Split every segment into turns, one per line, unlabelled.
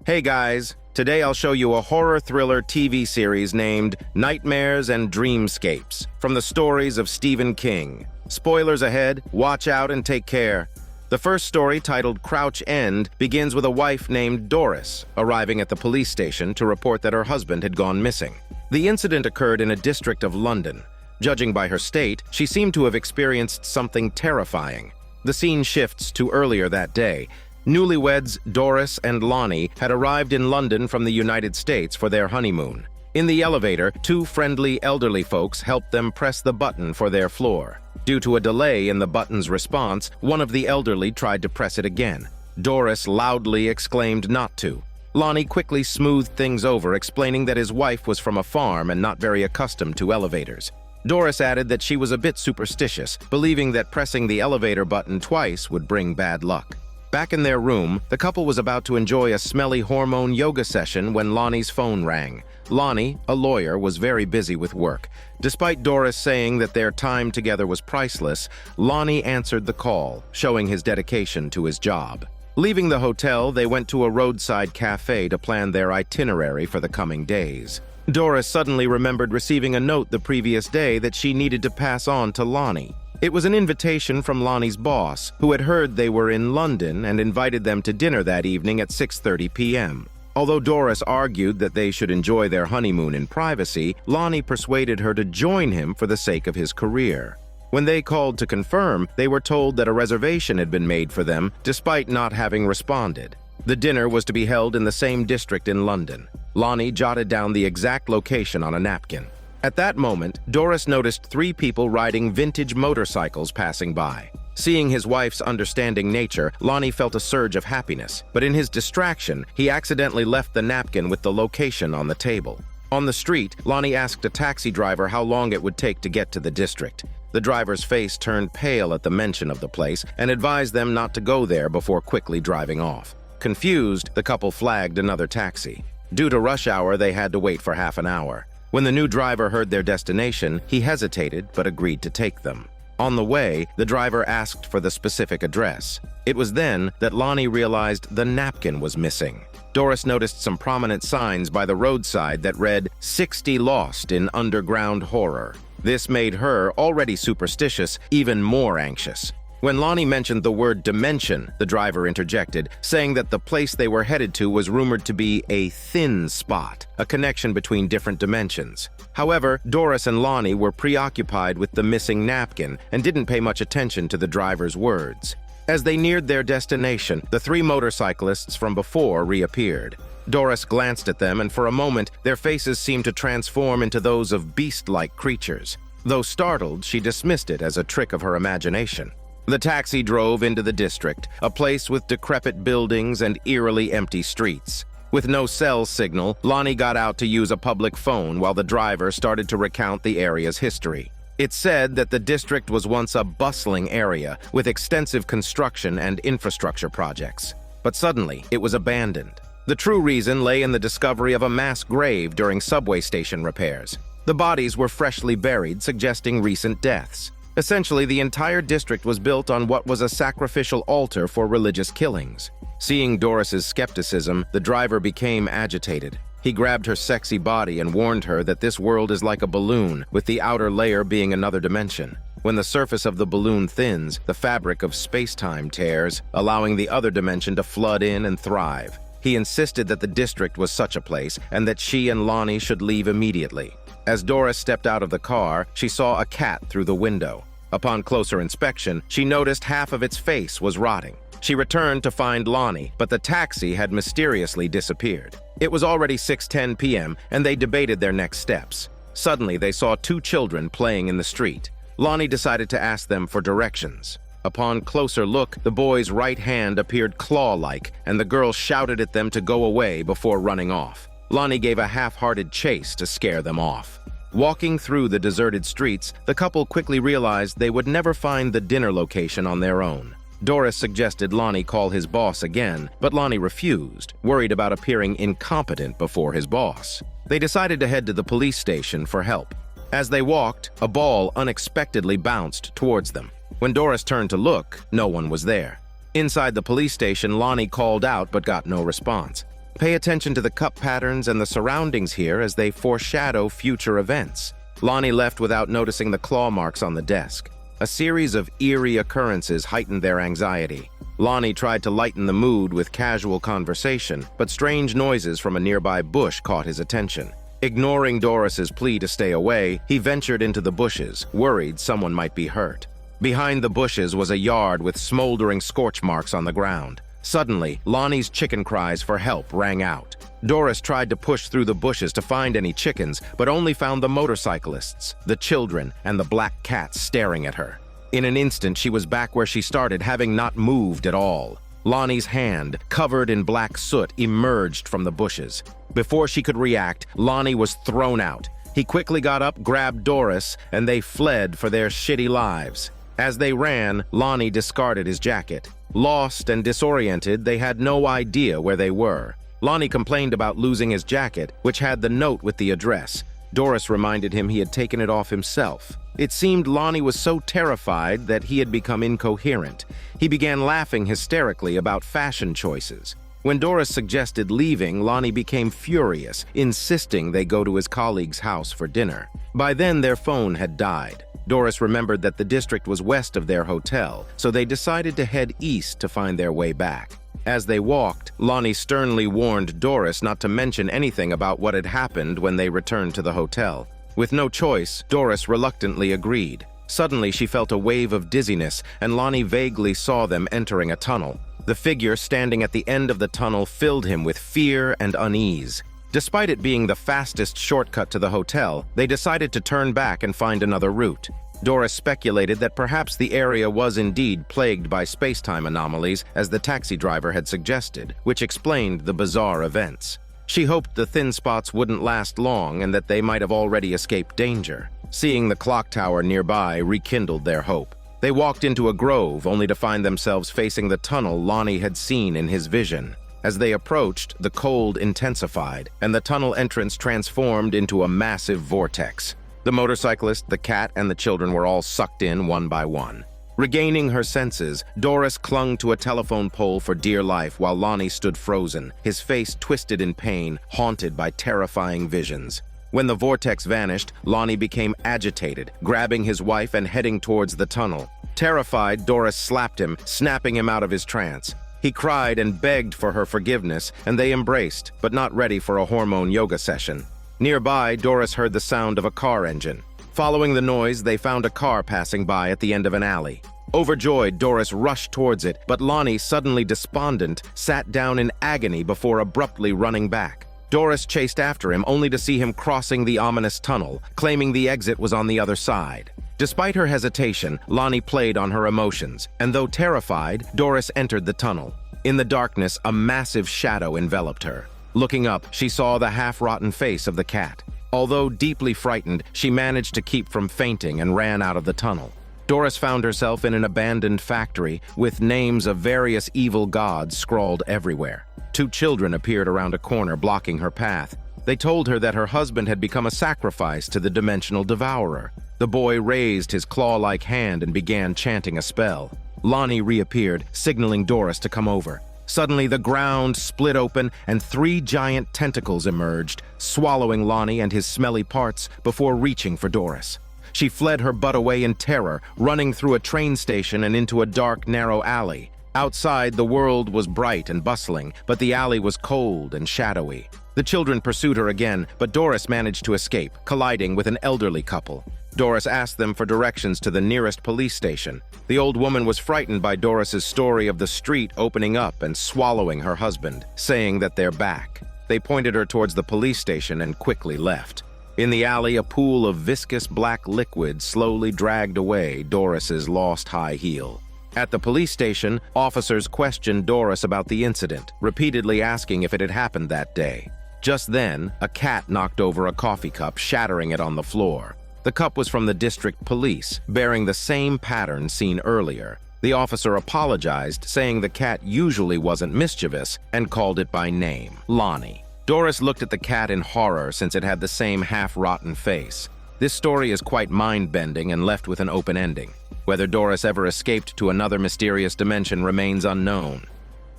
Hey guys, today I'll show you a horror thriller TV series named Nightmares and Dreamscapes from the stories of Stephen King. Spoilers ahead, watch out and take care. The first story, titled Crouch End, begins with a wife named Doris arriving at the police station to report that her husband had gone missing. The incident occurred in a district of London. Judging by her state, she seemed to have experienced something terrifying. The scene shifts to earlier that day. Newlyweds Doris and Lonnie had arrived in London from the United States for their honeymoon. In the elevator, two friendly elderly folks helped them press the button for their floor. Due to a delay in the button's response, one of the elderly tried to press it again. Doris loudly exclaimed not to. Lonnie quickly smoothed things over, explaining that his wife was from a farm and not very accustomed to elevators. Doris added that she was a bit superstitious, believing that pressing the elevator button twice would bring bad luck. Back in their room, the couple was about to enjoy a smelly hormone yoga session when Lonnie's phone rang. Lonnie, a lawyer, was very busy with work. Despite Doris saying that their time together was priceless, Lonnie answered the call, showing his dedication to his job. Leaving the hotel, they went to a roadside cafe to plan their itinerary for the coming days. Doris suddenly remembered receiving a note the previous day that she needed to pass on to Lonnie. It was an invitation from Lonnie's boss, who had heard they were in London and invited them to dinner that evening at 6:30 p.m. Although Doris argued that they should enjoy their honeymoon in privacy, Lonnie persuaded her to join him for the sake of his career. When they called to confirm, they were told that a reservation had been made for them, despite not having responded. The dinner was to be held in the same district in London. Lonnie jotted down the exact location on a napkin. At that moment, Doris noticed three people riding vintage motorcycles passing by. Seeing his wife's understanding nature, Lonnie felt a surge of happiness, but in his distraction, he accidentally left the napkin with the location on the table. On the street, Lonnie asked a taxi driver how long it would take to get to the district. The driver's face turned pale at the mention of the place and advised them not to go there before quickly driving off. Confused, the couple flagged another taxi. Due to rush hour, they had to wait for half an hour. When the new driver heard their destination, he hesitated but agreed to take them. On the way, the driver asked for the specific address. It was then that Lonnie realized the napkin was missing. Doris noticed some prominent signs by the roadside that read, 60 Lost in Underground Horror. This made her, already superstitious, even more anxious. When Lonnie mentioned the word dimension, the driver interjected, saying that the place they were headed to was rumored to be a thin spot, a connection between different dimensions. However, Doris and Lonnie were preoccupied with the missing napkin and didn't pay much attention to the driver's words. As they neared their destination, the three motorcyclists from before reappeared. Doris glanced at them, and for a moment, their faces seemed to transform into those of beast-like creatures. Though startled, she dismissed it as a trick of her imagination. The taxi drove into the district, a place with decrepit buildings and eerily empty streets. With no cell signal, Lonnie got out to use a public phone while the driver started to recount the area's history. It said that the district was once a bustling area with extensive construction and infrastructure projects. But suddenly, it was abandoned. The true reason lay in the discovery of a mass grave during subway station repairs. The bodies were freshly buried, suggesting recent deaths. Essentially, the entire district was built on what was a sacrificial altar for religious killings. Seeing Doris's skepticism, the driver became agitated. He grabbed her sexy body and warned her that this world is like a balloon, with the outer layer being another dimension. When the surface of the balloon thins, the fabric of space-time tears, allowing the other dimension to flood in and thrive. He insisted that the district was such a place and that she and Lonnie should leave immediately. As Doris stepped out of the car, she saw a cat through the window. Upon closer inspection, she noticed half of its face was rotting. She returned to find Lonnie, but the taxi had mysteriously disappeared. It was already 6:10 p.m., and they debated their next steps. Suddenly, they saw two children playing in the street. Lonnie decided to ask them for directions. Upon closer look, the boy's right hand appeared claw-like, and the girl shouted at them to go away before running off. Lonnie gave a half-hearted chase to scare them off. Walking through the deserted streets, the couple quickly realized they would never find the dinner location on their own. Doris suggested Lonnie call his boss again, but Lonnie refused, worried about appearing incompetent before his boss. They decided to head to the police station for help. As they walked, a ball unexpectedly bounced towards them. When Doris turned to look, no one was there. Inside the police station, Lonnie called out but got no response. Pay attention to the cup patterns and the surroundings here as they foreshadow future events. Lonnie left without noticing the claw marks on the desk. A series of eerie occurrences heightened their anxiety. Lonnie tried to lighten the mood with casual conversation, but strange noises from a nearby bush caught his attention. Ignoring Doris's plea to stay away, he ventured into the bushes, worried someone might be hurt. Behind the bushes was a yard with smoldering scorch marks on the ground. Suddenly, Lonnie's chicken cries for help rang out. Doris tried to push through the bushes to find any chickens, but only found the motorcyclists, the children, and the black cat staring at her. In an instant, she was back where she started, having not moved at all. Lonnie's hand, covered in black soot, emerged from the bushes. Before she could react, Lonnie was thrown out. He quickly got up, grabbed Doris, and they fled for their shitty lives. As they ran, Lonnie discarded his jacket. Lost and disoriented, they had no idea where they were. Lonnie complained about losing his jacket, which had the note with the address. Doris reminded him he had taken it off himself. It seemed Lonnie was so terrified that he had become incoherent. He began laughing hysterically about fashion choices. When Doris suggested leaving, Lonnie became furious, insisting they go to his colleague's house for dinner. By then, their phone had died. Doris remembered that the district was west of their hotel, so they decided to head east to find their way back. As they walked, Lonnie sternly warned Doris not to mention anything about what had happened when they returned to the hotel. With no choice, Doris reluctantly agreed. Suddenly, she felt a wave of dizziness, and Lonnie vaguely saw them entering a tunnel. The figure standing at the end of the tunnel filled him with fear and unease. Despite it being the fastest shortcut to the hotel, they decided to turn back and find another route. Doris speculated that perhaps the area was indeed plagued by space-time anomalies, as the taxi driver had suggested, which explained the bizarre events. She hoped the thin spots wouldn't last long and that they might have already escaped danger. Seeing the clock tower nearby rekindled their hope. They walked into a grove, only to find themselves facing the tunnel Lonnie had seen in his vision. As they approached, the cold intensified, and the tunnel entrance transformed into a massive vortex. The motorcyclist, the cat, and the children were all sucked in one by one. Regaining her senses, Doris clung to a telephone pole for dear life while Lonnie stood frozen, his face twisted in pain, haunted by terrifying visions. When the vortex vanished, Lonnie became agitated, grabbing his wife and heading towards the tunnel. Terrified, Doris slapped him, snapping him out of his trance. He cried and begged for her forgiveness, and they embraced, but not ready for a hormone yoga session. Nearby, Doris heard the sound of a car engine. Following the noise, they found a car passing by at the end of an alley. Overjoyed, Doris rushed towards it, but Lonnie, suddenly despondent, sat down in agony before abruptly running back. Doris chased after him, only to see him crossing the ominous tunnel, claiming the exit was on the other side. Despite her hesitation, Lonnie played on her emotions, and though terrified, Doris entered the tunnel. In the darkness, a massive shadow enveloped her. Looking up, she saw the half-rotten face of the cat. Although deeply frightened, she managed to keep from fainting and ran out of the tunnel. Doris found herself in an abandoned factory with names of various evil gods scrawled everywhere. 2 children appeared around a corner, blocking her path. They told her that her husband had become a sacrifice to the dimensional devourer. The boy raised his claw-like hand and began chanting a spell. Lonnie reappeared, signaling Doris to come over. Suddenly, the ground split open and 3 giant tentacles emerged, swallowing Lonnie and his smelly parts before reaching for Doris. She fled her butt away in terror, running through a train station and into a dark, narrow alley. Outside, the world was bright and bustling, but the alley was cold and shadowy. The children pursued her again, but Doris managed to escape, colliding with an elderly couple. Doris asked them for directions to the nearest police station. The old woman was frightened by Doris's story of the street opening up and swallowing her husband, saying that they're back. They pointed her towards the police station and quickly left. In the alley, a pool of viscous black liquid slowly dragged away Doris's lost high heel. At the police station, officers questioned Doris about the incident, repeatedly asking if it had happened that day. Just then, a cat knocked over a coffee cup, shattering it on the floor. The cup was from the district police, bearing the same pattern seen earlier. The officer apologized, saying the cat usually wasn't mischievous, and called it by name, Lonnie. Doris looked at the cat in horror since it had the same half-rotten face. This story is quite mind-bending and left with an open ending. Whether Doris ever escaped to another mysterious dimension remains unknown.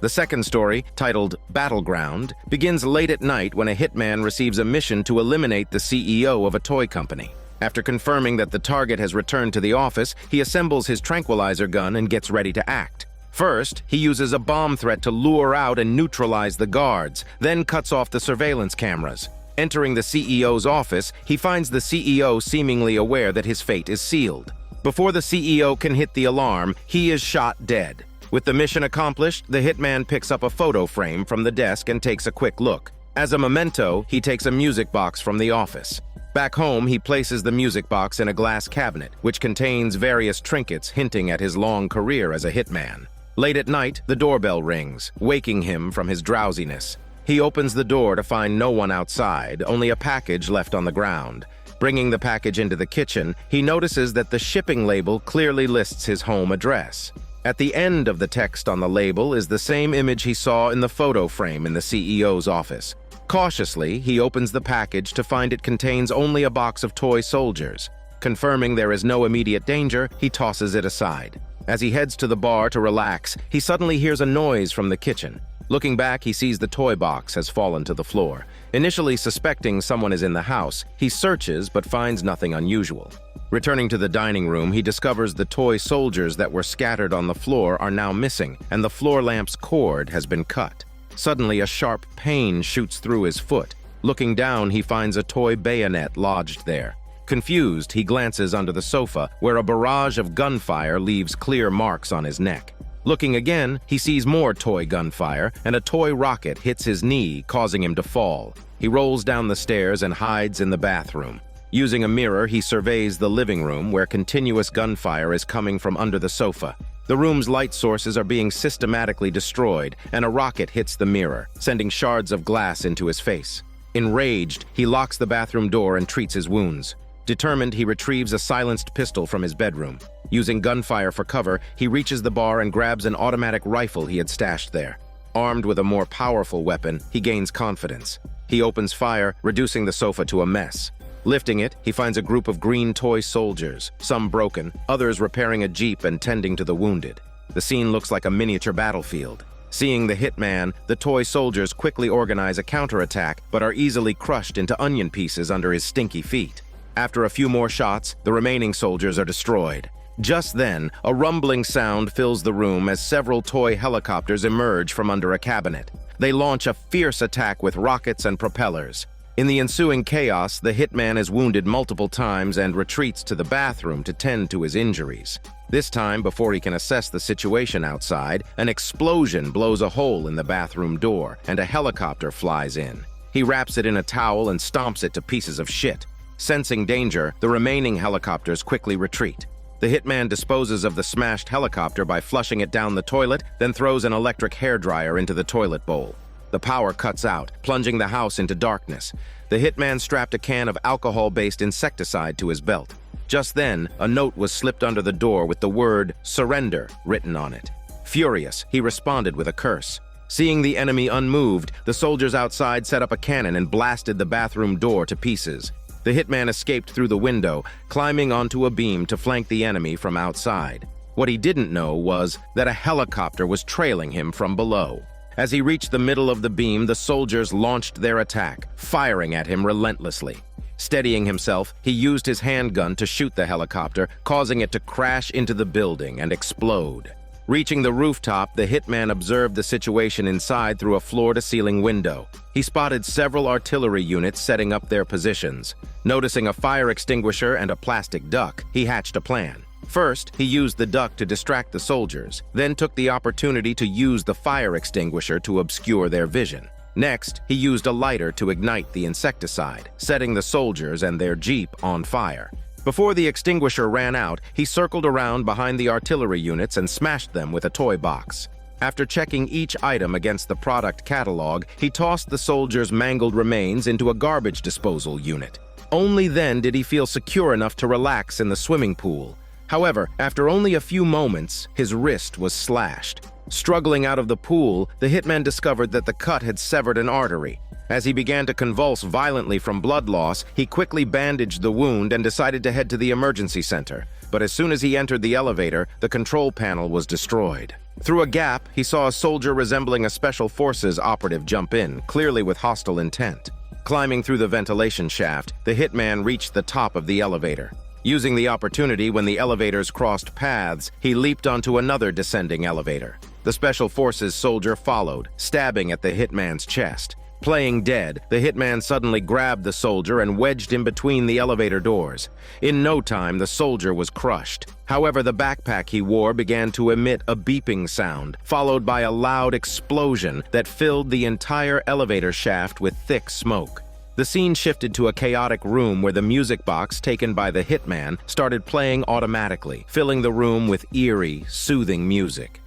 The second story, titled Battleground, begins late at night when a hitman receives a mission to eliminate the CEO of a toy company. After confirming that the target has returned to the office, he assembles his tranquilizer gun and gets ready to act. First, he uses a bomb threat to lure out and neutralize the guards, then cuts off the surveillance cameras. Entering the CEO's office, he finds the CEO seemingly aware that his fate is sealed. Before the CEO can hit the alarm, he is shot dead. With the mission accomplished, the hitman picks up a photo frame from the desk and takes a quick look. As a memento, he takes a music box from the office. Back home, he places the music box in a glass cabinet, which contains various trinkets hinting at his long career as a hitman. Late at night, the doorbell rings, waking him from his drowsiness. He opens the door to find no one outside, only a package left on the ground. Bringing the package into the kitchen, he notices that the shipping label clearly lists his home address. At the end of the text on the label is the same image he saw in the photo frame in the CEO's office. Cautiously, he opens the package to find it contains only a box of toy soldiers. Confirming there is no immediate danger, he tosses it aside. As he heads to the bar to relax, he suddenly hears a noise from the kitchen. Looking back, he sees the toy box has fallen to the floor. Initially suspecting someone is in the house, he searches but finds nothing unusual. Returning to the dining room, he discovers the toy soldiers that were scattered on the floor are now missing, and the floor lamp's cord has been cut. Suddenly, a sharp pain shoots through his foot. Looking down, he finds a toy bayonet lodged there. Confused, he glances under the sofa, where a barrage of gunfire leaves clear marks on his neck. Looking again, he sees more toy gunfire, and a toy rocket hits his knee, causing him to fall. He rolls down the stairs and hides in the bathroom. Using a mirror, he surveys the living room, where continuous gunfire is coming from under the sofa. The room's light sources are being systematically destroyed, and a rocket hits the mirror, sending shards of glass into his face. Enraged, he locks the bathroom door and treats his wounds. Determined, he retrieves a silenced pistol from his bedroom. Using gunfire for cover, he reaches the bar and grabs an automatic rifle he had stashed there. Armed with a more powerful weapon, he gains confidence. He opens fire, reducing the sofa to a mess. Lifting it, he finds a group of green toy soldiers, some broken, others repairing a jeep and tending to the wounded. The scene looks like a miniature battlefield. Seeing the hitman, the toy soldiers quickly organize a counterattack, but are easily crushed into onion pieces under his stinky feet. After a few more shots, the remaining soldiers are destroyed. Just then, a rumbling sound fills the room as several toy helicopters emerge from under a cabinet. They launch a fierce attack with rockets and propellers. In the ensuing chaos, the hitman is wounded multiple times and retreats to the bathroom to tend to his injuries. This time, before he can assess the situation outside, an explosion blows a hole in the bathroom door, and a helicopter flies in. He wraps it in a towel and stomps it to pieces of shit. Sensing danger, the remaining helicopters quickly retreat. The hitman disposes of the smashed helicopter by flushing it down the toilet, then throws an electric hairdryer into the toilet bowl. The power cuts out, plunging the house into darkness. The hitman strapped a can of alcohol-based insecticide to his belt. Just then, a note was slipped under the door with the word "surrender" written on it. Furious, he responded with a curse. Seeing the enemy unmoved, the soldiers outside set up a cannon and blasted the bathroom door to pieces. The hitman escaped through the window, climbing onto a beam to flank the enemy from outside. What he didn't know was that a helicopter was trailing him from below. As he reached the middle of the beam, the soldiers launched their attack, firing at him relentlessly. Steadying himself, he used his handgun to shoot the helicopter, causing it to crash into the building and explode. Reaching the rooftop, the hitman observed the situation inside through a floor-to-ceiling window. He spotted several artillery units setting up their positions. Noticing a fire extinguisher and a plastic duck, he hatched a plan. First, he used the duck to distract the soldiers, then took the opportunity to use the fire extinguisher to obscure their vision. Next, he used a lighter to ignite the insecticide, setting the soldiers and their jeep on fire. Before the extinguisher ran out, he circled around behind the artillery units and smashed them with a toy box. After checking each item against the product catalog, he tossed the soldiers' mangled remains into a garbage disposal unit. Only then did he feel secure enough to relax in the swimming pool. However, after only a few moments, his wrist was slashed. Struggling out of the pool, the hitman discovered that the cut had severed an artery. As he began to convulse violently from blood loss, he quickly bandaged the wound and decided to head to the emergency center. But as soon as he entered the elevator, the control panel was destroyed. Through a gap, he saw a soldier resembling a Special Forces operative jump in, clearly with hostile intent. Climbing through the ventilation shaft, the hitman reached the top of the elevator. Using the opportunity when the elevators crossed paths, he leaped onto another descending elevator. The Special Forces soldier followed, stabbing at the hitman's chest. Playing dead, the hitman suddenly grabbed the soldier and wedged him between the elevator doors. In no time, the soldier was crushed. However, the backpack he wore began to emit a beeping sound, followed by a loud explosion that filled the entire elevator shaft with thick smoke. The scene shifted to a chaotic room where the music box taken by the hitman started playing automatically, filling the room with eerie, soothing music.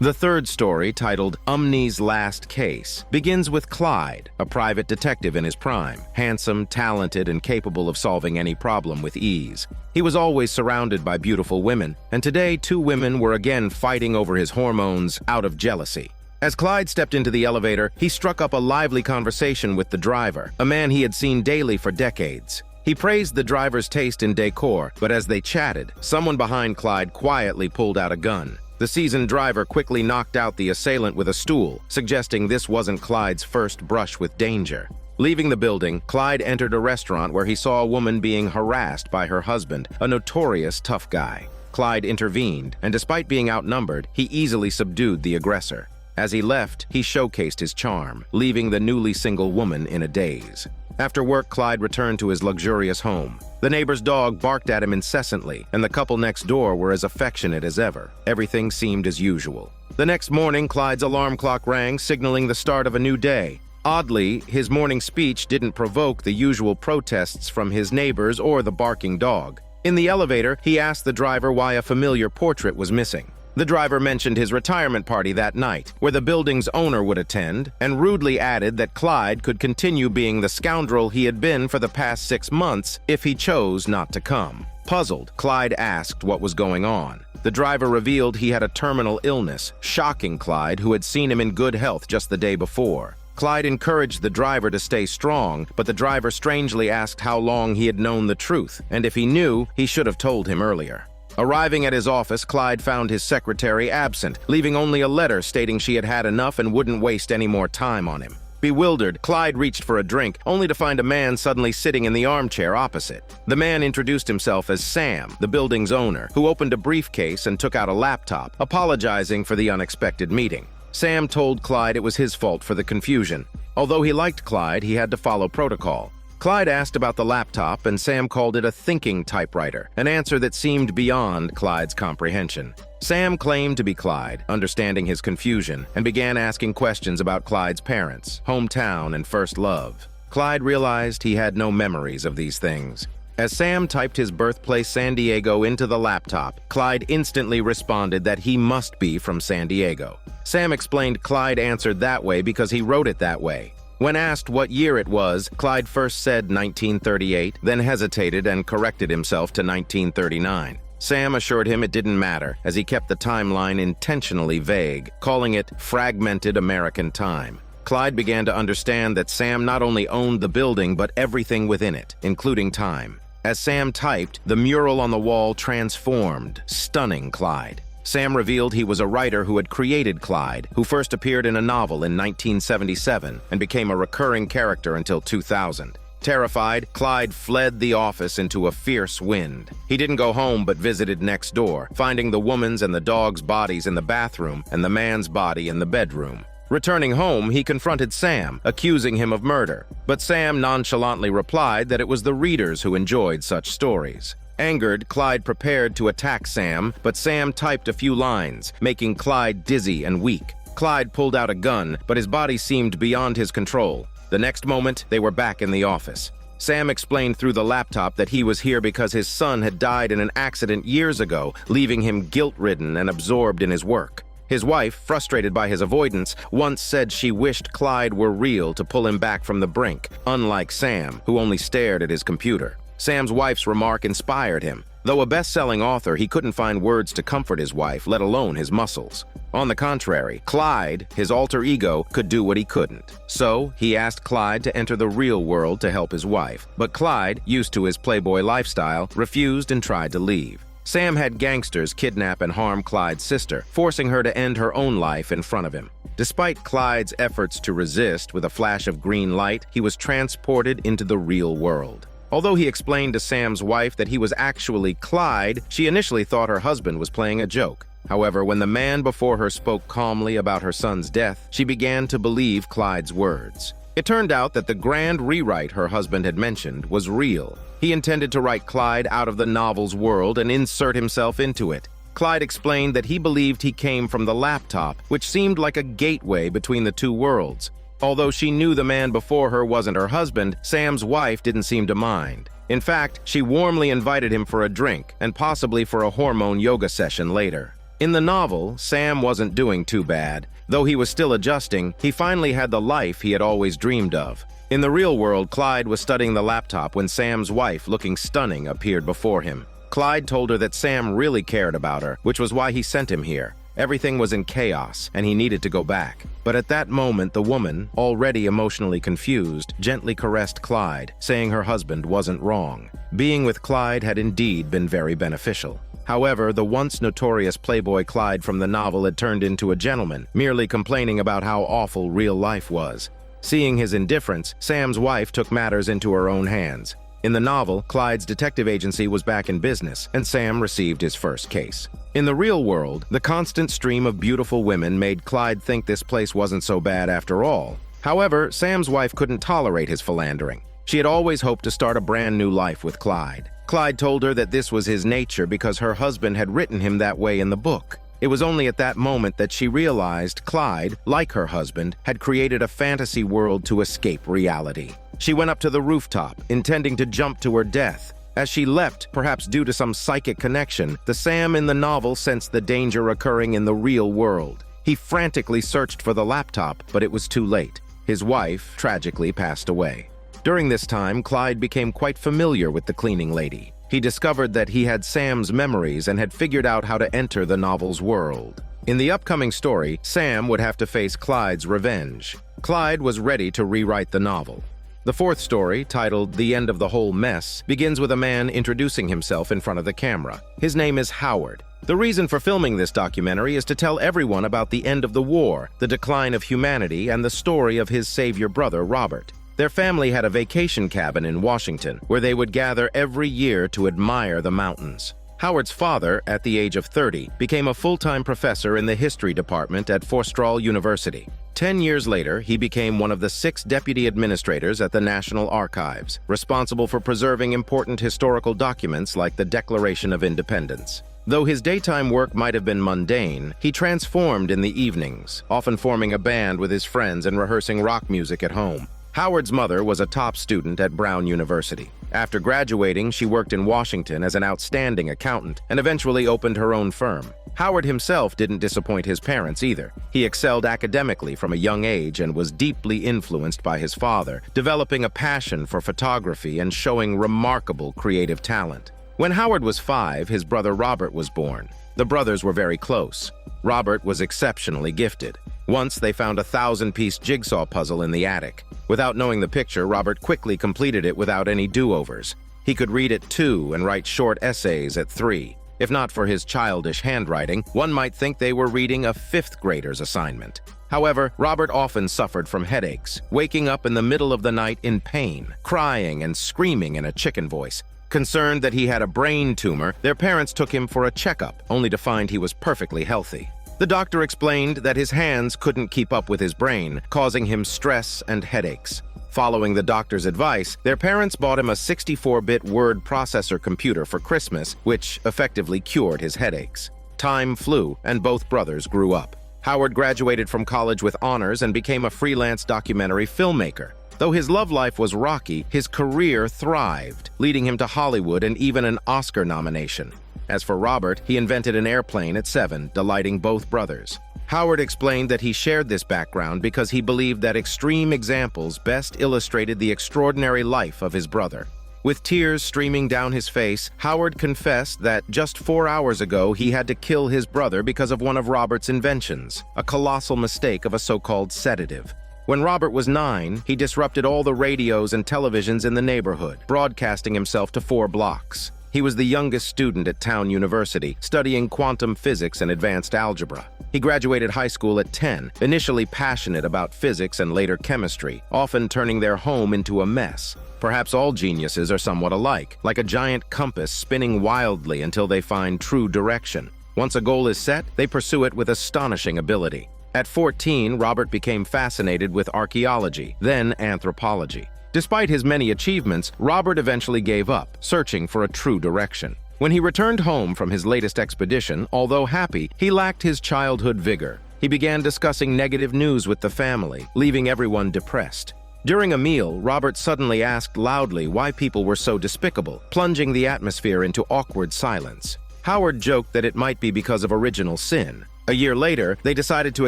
The third story, titled Umney's Last Case, begins with Clyde, a private detective in his prime, handsome, talented, and capable of solving any problem with ease. He was always surrounded by beautiful women, and today 2 women were again fighting over his hormones out of jealousy. As Clyde stepped into the elevator, he struck up a lively conversation with the driver, a man he had seen daily for decades. He praised the driver's taste in decor, but as they chatted, someone behind Clyde quietly pulled out a gun. The seasoned driver quickly knocked out the assailant with a stool, suggesting this wasn't Clyde's first brush with danger. Leaving the building, Clyde entered a restaurant where he saw a woman being harassed by her husband, a notorious tough guy. Clyde intervened, and despite being outnumbered, he easily subdued the aggressor. As he left, he showcased his charm, leaving the newly single woman in a daze. After work, Clyde returned to his luxurious home. The neighbor's dog barked at him incessantly, and the couple next door were as affectionate as ever. Everything seemed as usual. The next morning, Clyde's alarm clock rang, signaling the start of a new day. Oddly, his morning speech didn't provoke the usual protests from his neighbors or the barking dog. In the elevator, he asked the driver why a familiar portrait was missing. The driver mentioned his retirement party that night, where the building's owner would attend, and rudely added that Clyde could continue being the scoundrel he had been for the past 6 months if he chose not to come. Puzzled, Clyde asked what was going on. The driver revealed he had a terminal illness, shocking Clyde, who had seen him in good health just the day before. Clyde encouraged the driver to stay strong, but the driver strangely asked how long he had known the truth, and if he knew, he should have told him earlier. Arriving at his office, Clyde found his secretary absent, leaving only a letter stating she had had enough and wouldn't waste any more time on him. Bewildered, Clyde reached for a drink, only to find a man suddenly sitting in the armchair opposite. The man introduced himself as Sam, the building's owner, who opened a briefcase and took out a laptop, apologizing for the unexpected meeting. Sam told Clyde it was his fault for the confusion. Although he liked Clyde, he had to follow protocol. Clyde asked about the laptop, and Sam called it a thinking typewriter, an answer that seemed beyond Clyde's comprehension. Sam claimed to be Clyde, understanding his confusion, and began asking questions about Clyde's parents, hometown, and first love. Clyde realized he had no memories of these things. As Sam typed his birthplace San Diego into the laptop, Clyde instantly responded that he must be from San Diego. Sam explained Clyde answered that way because he wrote it that way. When asked what year it was, Clyde first said 1938, then hesitated and corrected himself to 1939. Sam assured him it didn't matter, as he kept the timeline intentionally vague, calling it fragmented American time. Clyde began to understand that Sam not only owned the building, but everything within it, including time. As Sam typed, the mural on the wall transformed, stunning Clyde. Sam revealed he was a writer who had created Clyde, who first appeared in a novel in 1977 and became a recurring character until 2000. Terrified, Clyde fled the office into a fierce wind. He didn't go home but visited next door, finding the woman's and the dog's bodies in the bathroom and the man's body in the bedroom. Returning home, he confronted Sam, accusing him of murder. But Sam nonchalantly replied that it was the readers who enjoyed such stories. Angered, Clyde prepared to attack Sam, but Sam typed a few lines, making Clyde dizzy and weak. Clyde pulled out a gun, but his body seemed beyond his control. The next moment, they were back in the office. Sam explained through the laptop that he was here because his son had died in an accident years ago, leaving him guilt-ridden and absorbed in his work. His wife, frustrated by his avoidance, once said she wished Clyde were real to pull him back from the brink, unlike Sam, who only stared at his computer. Sam's wife's remark inspired him. Though a best-selling author, he couldn't find words to comfort his wife, let alone his muscles. On the contrary, Clyde, his alter ego, could do what he couldn't. So, he asked Clyde to enter the real world to help his wife. But Clyde, used to his playboy lifestyle, refused and tried to leave. Sam had gangsters kidnap and harm Clyde's sister, forcing her to end her own life in front of him. Despite Clyde's efforts to resist with a flash of green light, he was transported into the real world. Although he explained to Sam's wife that he was actually Clyde, she initially thought her husband was playing a joke. However, when the man before her spoke calmly about her son's death, she began to believe Clyde's words. It turned out that the grand rewrite her husband had mentioned was real. He intended to write Clyde out of the novel's world and insert himself into it. Clyde explained that he believed he came from the laptop, which seemed like a gateway between the two worlds. Although she knew the man before her wasn't her husband, Sam's wife didn't seem to mind. In fact, she warmly invited him for a drink and possibly for a hormone yoga session later. In the novel, Sam wasn't doing too bad. Though he was still adjusting, he finally had the life he had always dreamed of. In the real world, Clyde was studying the laptop when Sam's wife, looking stunning, appeared before him. Clyde told her that Sam really cared about her, which was why he sent him here. Everything was in chaos, and he needed to go back. But at that moment, the woman, already emotionally confused, gently caressed Clyde, saying her husband wasn't wrong. Being with Clyde had indeed been very beneficial. However, the once notorious playboy Clyde from the novel had turned into a gentleman, merely complaining about how awful real life was. Seeing his indifference, Sam's wife took matters into her own hands. In the novel, Clyde's detective agency was back in business, and Sam received his first case. In the real world, the constant stream of beautiful women made Clyde think this place wasn't so bad after all. However, Sam's wife couldn't tolerate his philandering. She had always hoped to start a brand new life with Clyde. Clyde told her that this was his nature because her husband had written him that way in the book. It was only at that moment that she realized Clyde, like her husband, had created a fantasy world to escape reality. She went up to the rooftop, intending to jump to her death. As she leapt, perhaps due to some psychic connection, the Sam in the novel sensed the danger occurring in the real world. He frantically searched for the laptop, but it was too late. His wife tragically passed away. During this time, Clyde became quite familiar with the cleaning lady. He discovered that he had Sam's memories and had figured out how to enter the novel's world. In the upcoming story, Sam would have to face Clyde's revenge. Clyde was ready to rewrite the novel. The fourth story, titled The End of the Whole Mess, begins with a man introducing himself in front of the camera. His name is Howard. The reason for filming this documentary is to tell everyone about the end of the war, the decline of humanity, and the story of his savior brother, Robert. Their family had a vacation cabin in Washington, where they would gather every year to admire the mountains. Howard's father, at the age of 30, became a full-time professor in the history department at Forstall University. 10 years later, he became one of the 6 deputy administrators at the National Archives, responsible for preserving important historical documents like the Declaration of Independence. Though his daytime work might have been mundane, he transformed in the evenings, often forming a band with his friends and rehearsing rock music at home. Howard's mother was a top student at Brown University. After graduating, she worked in Washington as an outstanding accountant and eventually opened her own firm. Howard himself didn't disappoint his parents either. He excelled academically from a young age and was deeply influenced by his father, developing a passion for photography and showing remarkable creative talent. When Howard was 5, his brother Robert was born. The brothers were very close. Robert was exceptionally gifted. Once they found a 1,000-piece jigsaw puzzle in the attic. Without knowing the picture, Robert quickly completed it without any do-overs. He could read at 2 and write short essays at 3. If not for his childish handwriting, one might think they were reading a 5th grader's assignment. However, Robert often suffered from headaches, waking up in the middle of the night in pain, crying and screaming in a chicken voice. Concerned that he had a brain tumor, their parents took him for a checkup, only to find he was perfectly healthy. The doctor explained that his hands couldn't keep up with his brain, causing him stress and headaches. Following the doctor's advice, their parents bought him a 64-bit word processor computer for Christmas, which effectively cured his headaches. Time flew, and both brothers grew up. Howard graduated from college with honors and became a freelance documentary filmmaker. Though his love life was rocky, his career thrived, leading him to Hollywood and even an Oscar nomination. As for Robert, he invented an airplane at 7, delighting both brothers. Howard explained that he shared this background because he believed that extreme examples best illustrated the extraordinary life of his brother. With tears streaming down his face, Howard confessed that just 4 hours ago he had to kill his brother because of one of Robert's inventions, a colossal mistake of a so-called sedative. When Robert was 9, he disrupted all the radios and televisions in the neighborhood, broadcasting himself to 4 blocks. He was the youngest student at Town University, studying quantum physics and advanced algebra. He graduated high school at 10, initially passionate about physics and later chemistry, often turning their home into a mess. Perhaps all geniuses are somewhat alike, like a giant compass spinning wildly until they find true direction. Once a goal is set, they pursue it with astonishing ability. At 14, Robert became fascinated with archaeology, then anthropology. Despite his many achievements, Robert eventually gave up, searching for a true direction. When he returned home from his latest expedition, although happy, he lacked his childhood vigor. He began discussing negative news with the family, leaving everyone depressed. During a meal, Robert suddenly asked loudly why people were so despicable, plunging the atmosphere into awkward silence. Howard joked that it might be because of original sin. A year later, they decided to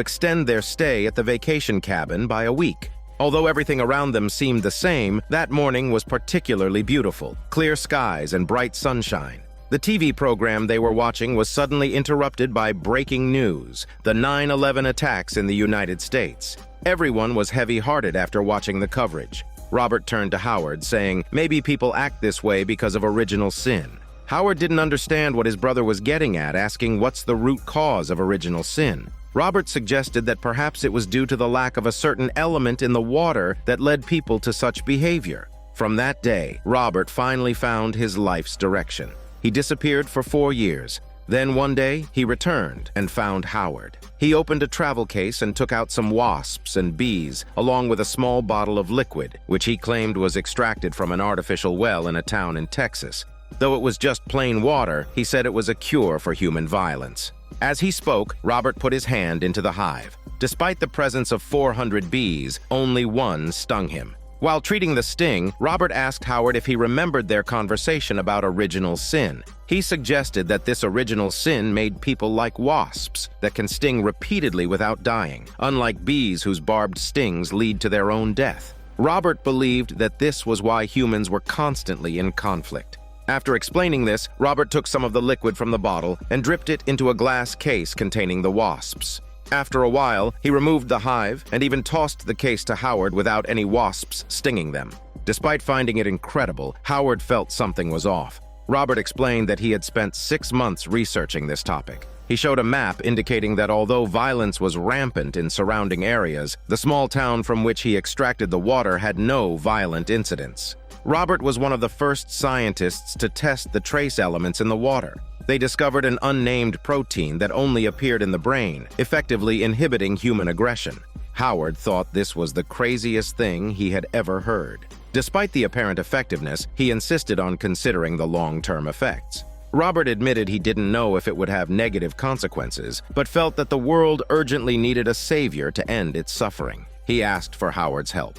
extend their stay at the vacation cabin by a week. Although everything around them seemed the same, that morning was particularly beautiful. Clear skies and bright sunshine. The TV program they were watching was suddenly interrupted by breaking news: the 9/11 attacks in the United States. Everyone was heavy-hearted after watching the coverage. Robert turned to Howard, saying, "Maybe people act this way because of original sin." Howard didn't understand what his brother was getting at, asking what's the root cause of original sin. Robert suggested that perhaps it was due to the lack of a certain element in the water that led people to such behavior. From that day, Robert finally found his life's direction. He disappeared for 4 years. Then one day, he returned and found Howard. He opened a travel case and took out some wasps and bees, along with a small bottle of liquid, which he claimed was extracted from an artificial well in a town in Texas. Though it was just plain water, he said it was a cure for human violence. As he spoke, Robert put his hand into the hive. Despite the presence of 400 bees, only one stung him. While treating the sting, Robert asked Howard if he remembered their conversation about original sin. He suggested that this original sin made people like wasps that can sting repeatedly without dying, unlike bees whose barbed stings lead to their own death. Robert believed that this was why humans were constantly in conflict. After explaining this, Robert took some of the liquid from the bottle and dripped it into a glass case containing the wasps. After a while, he removed the hive and even tossed the case to Howard without any wasps stinging them. Despite finding it incredible, Howard felt something was off. Robert explained that he had spent 6 months researching this topic. He showed a map indicating that although violence was rampant in surrounding areas, the small town from which he extracted the water had no violent incidents. Robert was one of the first scientists to test the trace elements in the water. They discovered an unnamed protein that only appeared in the brain, effectively inhibiting human aggression. Howard thought this was the craziest thing he had ever heard. Despite the apparent effectiveness, he insisted on considering the long-term effects. Robert admitted he didn't know if it would have negative consequences, but felt that the world urgently needed a savior to end its suffering. He asked for Howard's help.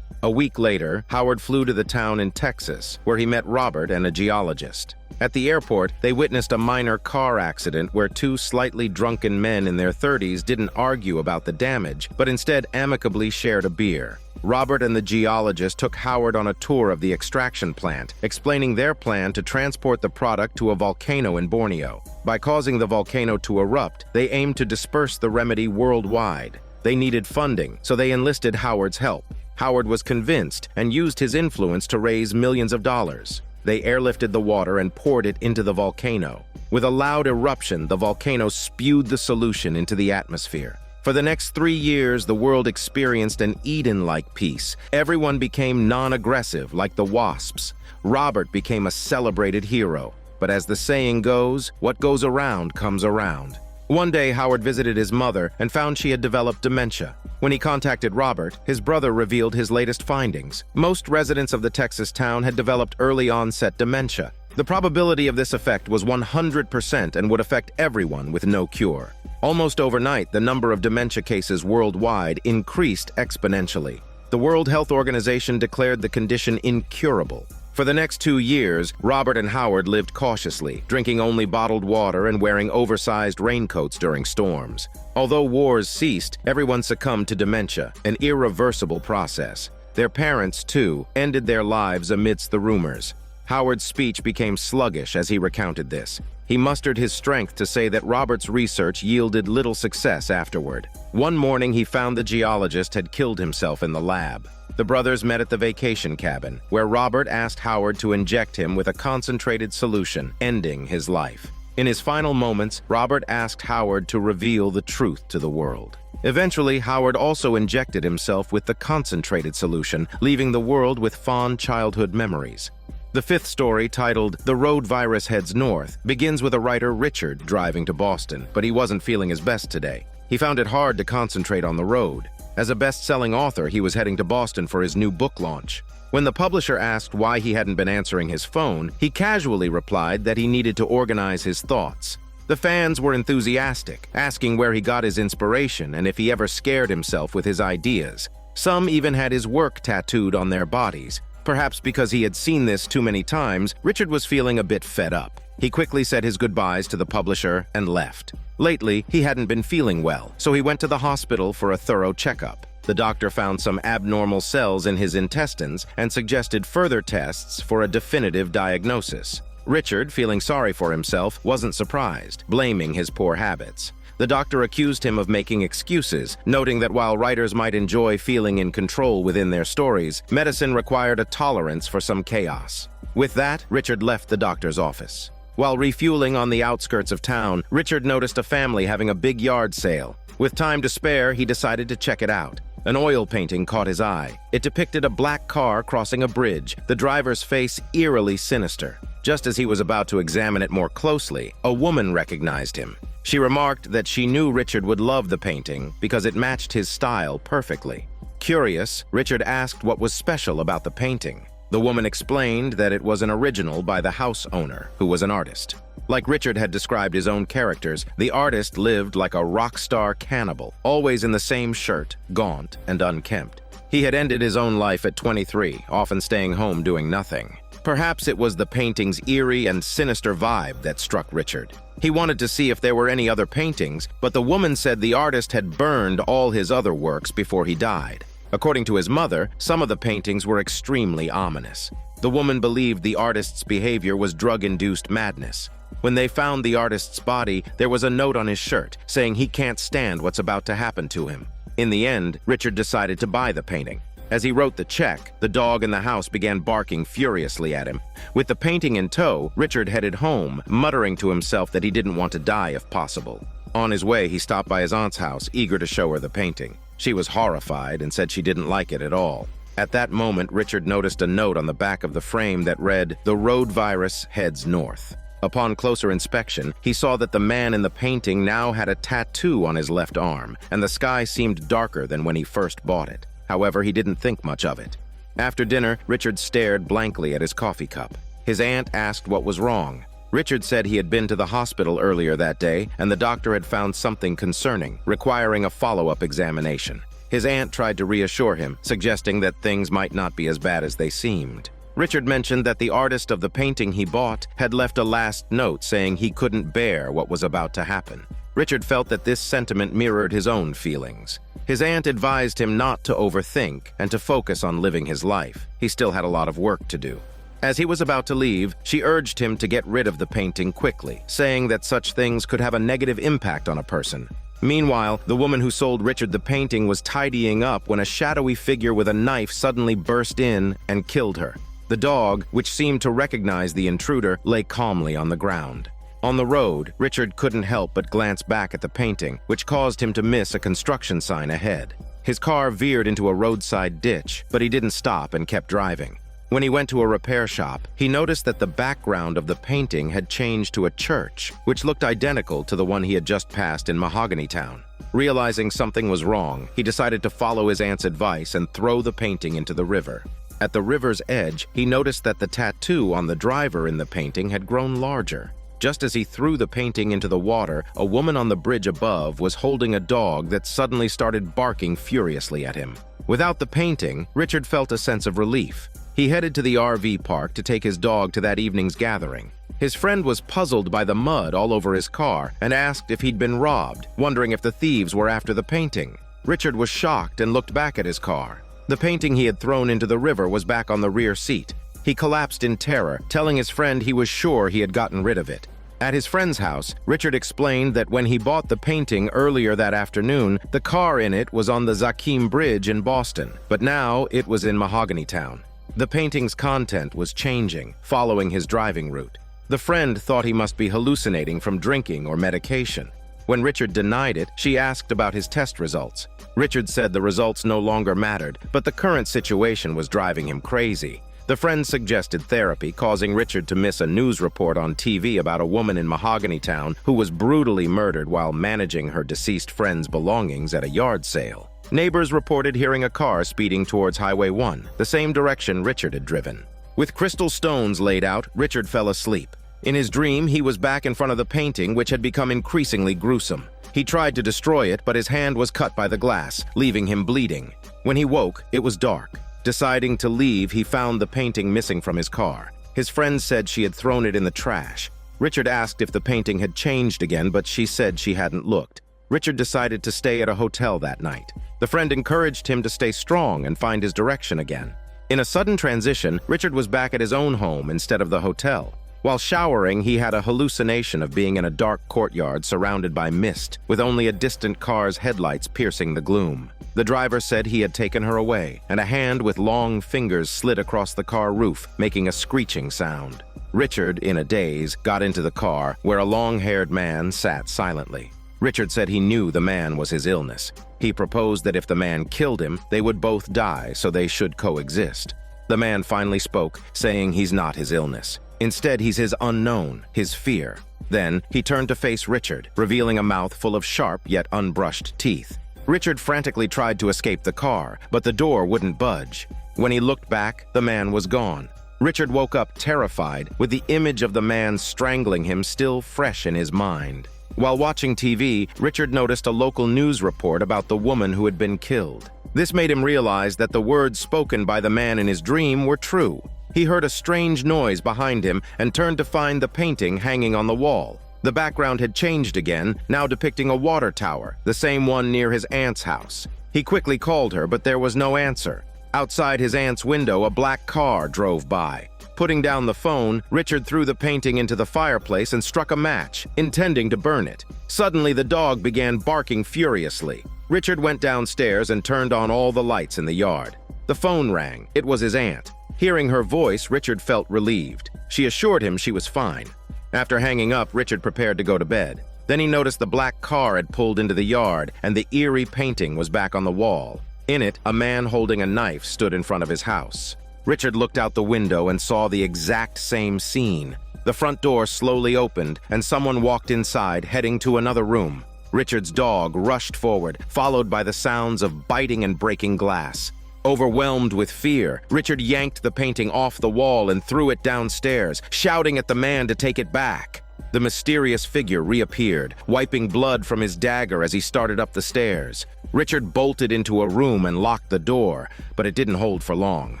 A week later, Howard flew to the town in Texas, where he met Robert and a geologist. At the airport, they witnessed a minor car accident where 2 slightly drunken men in their 30s didn't argue about the damage, but instead amicably shared a beer. Robert and the geologist took Howard on a tour of the extraction plant, explaining their plan to transport the product to a volcano in Borneo. By causing the volcano to erupt, they aimed to disperse the remedy worldwide. They needed funding, so they enlisted Howard's help. Howard was convinced and used his influence to raise millions of dollars. They airlifted the water and poured it into the volcano. With a loud eruption, the volcano spewed the solution into the atmosphere. For the next 3 years, the world experienced an Eden-like peace. Everyone became non-aggressive, like the wasps. Robert became a celebrated hero. But as the saying goes, what goes around comes around. One day, Howard visited his mother and found she had developed dementia. When he contacted Robert, his brother revealed his latest findings. Most residents of the Texas town had developed early-onset dementia. The probability of this effect was 100% and would affect everyone with no cure. Almost overnight, the number of dementia cases worldwide increased exponentially. The World Health Organization declared the condition incurable. For the next 2 years, Robert and Howard lived cautiously, drinking only bottled water and wearing oversized raincoats during storms. Although wars ceased, everyone succumbed to dementia, an irreversible process. Their parents, too, ended their lives amidst the rumors. Howard's speech became sluggish as he recounted this. He mustered his strength to say that Robert's research yielded little success afterward. One morning, he found the geologist had killed himself in the lab. The brothers met at the vacation cabin, where Robert asked Howard to inject him with a concentrated solution, ending his life. In his final moments, Robert asked Howard to reveal the truth to the world. Eventually, Howard also injected himself with the concentrated solution, leaving the world with fond childhood memories. The fifth story, titled "The Road Virus Heads North," begins with a writer, Richard, driving to Boston, but he wasn't feeling his best today. He found it hard to concentrate on the road. As a best-selling author, he was heading to Boston for his new book launch. When the publisher asked why he hadn't been answering his phone, he casually replied that he needed to organize his thoughts. The fans were enthusiastic, asking where he got his inspiration and if he ever scared himself with his ideas. Some even had his work tattooed on their bodies. Perhaps because he had seen this too many times, Richard was feeling a bit fed up. He quickly said his goodbyes to the publisher and left. Lately, he hadn't been feeling well, so he went to the hospital for a thorough checkup. The doctor found some abnormal cells in his intestines and suggested further tests for a definitive diagnosis. Richard, feeling sorry for himself, wasn't surprised, blaming his poor habits. The doctor accused him of making excuses, noting that while writers might enjoy feeling in control within their stories, medicine required a tolerance for some chaos. With that, Richard left the doctor's office. While refueling on the outskirts of town, Richard noticed a family having a big yard sale. With time to spare, he decided to check it out. An oil painting caught his eye. It depicted a black car crossing a bridge, the driver's face eerily sinister. Just as he was about to examine it more closely, a woman recognized him. She remarked that she knew Richard would love the painting because it matched his style perfectly. Curious, Richard asked what was special about the painting. The woman explained that it was an original by the house owner, who was an artist. Like Richard had described his own characters, the artist lived like a rock star cannibal, always in the same shirt, gaunt and unkempt. He had ended his own life at 23, often staying home doing nothing. Perhaps it was the painting's eerie and sinister vibe that struck Richard. He wanted to see if there were any other paintings, but the woman said the artist had burned all his other works before he died. According to his mother, some of the paintings were extremely ominous. The woman believed the artist's behavior was drug-induced madness. When they found the artist's body, there was a note on his shirt saying he can't stand what's about to happen to him. In the end, Richard decided to buy the painting. As he wrote the check, the dog in the house began barking furiously at him. With the painting in tow, Richard headed home, muttering to himself that he didn't want to die if possible. On his way, he stopped by his aunt's house, eager to show her the painting. She was horrified and said she didn't like it at all. At that moment, Richard noticed a note on the back of the frame that read, "The road virus heads north." Upon closer inspection, he saw that the man in the painting now had a tattoo on his left arm, and the sky seemed darker than when he first bought it. However, he didn't think much of it. After dinner, Richard stared blankly at his coffee cup. His aunt asked what was wrong. Richard said he had been to the hospital earlier that day, and the doctor had found something concerning, requiring a follow-up examination. His aunt tried to reassure him, suggesting that things might not be as bad as they seemed. Richard mentioned that the artist of the painting he bought had left a last note saying he couldn't bear what was about to happen. Richard felt that this sentiment mirrored his own feelings. His aunt advised him not to overthink and to focus on living his life. He still had a lot of work to do. As he was about to leave, she urged him to get rid of the painting quickly, saying that such things could have a negative impact on a person. Meanwhile, the woman who sold Richard the painting was tidying up when a shadowy figure with a knife suddenly burst in and killed her. The dog, which seemed to recognize the intruder, lay calmly on the ground. On the road, Richard couldn't help but glance back at the painting, which caused him to miss a construction sign ahead. His car veered into a roadside ditch, but he didn't stop and kept driving. When he went to a repair shop, he noticed that the background of the painting had changed to a church, which looked identical to the one he had just passed in Mahogany Town. Realizing something was wrong, he decided to follow his aunt's advice and throw the painting into the river. At the river's edge, he noticed that the tattoo on the driver in the painting had grown larger. Just as he threw the painting into the water, a woman on the bridge above was holding a dog that suddenly started barking furiously at him. Without the painting, Richard felt a sense of relief. He headed to the RV park to take his dog to that evening's gathering. His friend was puzzled by the mud all over his car and asked if he'd been robbed, wondering if the thieves were after the painting. Richard was shocked and looked back at his car. The painting he had thrown into the river was back on the rear seat. He collapsed in terror, telling his friend he was sure he had gotten rid of it. At his friend's house, Richard explained that when he bought the painting earlier that afternoon, the car in it was on the Zakim Bridge in Boston, but now it was in Mahogany Town. The painting's content was changing, following his driving route. The friend thought he must be hallucinating from drinking or medication. When Richard denied it, she asked about his test results. Richard said the results no longer mattered, but the current situation was driving him crazy. The friend suggested therapy, causing Richard to miss a news report on TV about a woman in Mahogany Town who was brutally murdered while managing her deceased friend's belongings at a yard sale. Neighbors reported hearing a car speeding towards Highway 1, the same direction Richard had driven. With crystal stones laid out, Richard fell asleep. In his dream, he was back in front of the painting, which had become increasingly gruesome. He tried to destroy it, but his hand was cut by the glass, leaving him bleeding. When he woke, it was dark. Deciding to leave, he found the painting missing from his car. His friend said she had thrown it in the trash. Richard asked if the painting had changed again, but she said she hadn't looked. Richard decided to stay at a hotel that night. The friend encouraged him to stay strong and find his direction again. In a sudden transition, Richard was back at his own home instead of the hotel. While showering, he had a hallucination of being in a dark courtyard surrounded by mist, with only a distant car's headlights piercing the gloom. The driver said he had taken her away, and a hand with long fingers slid across the car roof, making a screeching sound. Richard, in a daze, got into the car, where a long-haired man sat silently. Richard said he knew the man was his illness. He proposed that if the man killed him, they would both die, so they should coexist. The man finally spoke, saying he's not his illness. Instead, he's his unknown, his fear. Then, he turned to face Richard, revealing a mouth full of sharp yet unbrushed teeth. Richard frantically tried to escape the car, but the door wouldn't budge. When he looked back, the man was gone. Richard woke up terrified, with the image of the man strangling him still fresh in his mind. While watching TV, Richard noticed a local news report about the woman who had been killed. This made him realize that the words spoken by the man in his dream were true. He heard a strange noise behind him and turned to find the painting hanging on the wall. The background had changed again, now depicting a water tower, the same one near his aunt's house. He quickly called her, but there was no answer. Outside his aunt's window, a black car drove by. Putting down the phone, Richard threw the painting into the fireplace and struck a match, intending to burn it. Suddenly, the dog began barking furiously. Richard went downstairs and turned on all the lights in the yard. The phone rang. It was his aunt. Hearing her voice, Richard felt relieved. She assured him she was fine. After hanging up, Richard prepared to go to bed. Then he noticed the black car had pulled into the yard, and the eerie painting was back on the wall. In it, a man holding a knife stood in front of his house. Richard looked out the window and saw the exact same scene. The front door slowly opened, and someone walked inside, heading to another room. Richard's dog rushed forward, followed by the sounds of biting and breaking glass. Overwhelmed with fear, Richard yanked the painting off the wall and threw it downstairs, shouting at the man to take it back. The mysterious figure reappeared, wiping blood from his dagger as he started up the stairs. Richard bolted into a room and locked the door, but it didn't hold for long.